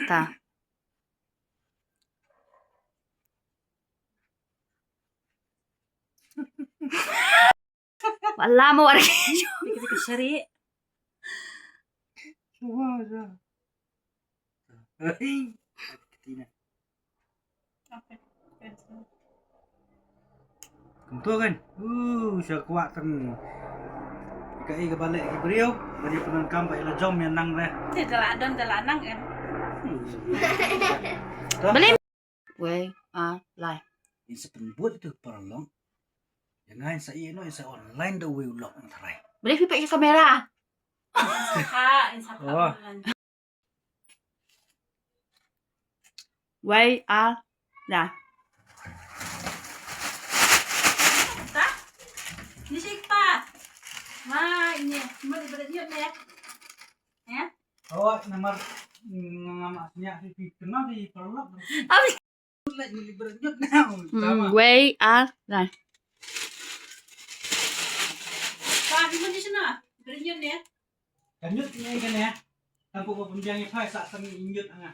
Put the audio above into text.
Ta. Wala mo wala. Dikit syari. Suara. Hei. Tina. Kentu kan? Siya kuat kan. Ikai ke balik ke beliau, bagi penangkam Pak Ila Jom yang nang dah. Di daladon dalanang kan. Beli. Wei, lai. Isa penbuat itu perlong. Jangan saya no isa online dah we ulok ntarai. Beli pakai kamera. Insaka. Oh. Wei, lai. Nisik pa. Ma, ini. Mau dibeli yuk ya. Ya. Oh, nama asnya si kenal di perlong. Abis. Lagi libernyot now. Sama. Wei, lai. Pa, di mana sana? Beli yuk ya. Kanyut ni kan ya. Tanpa penjangnya pai sak tang injut angah.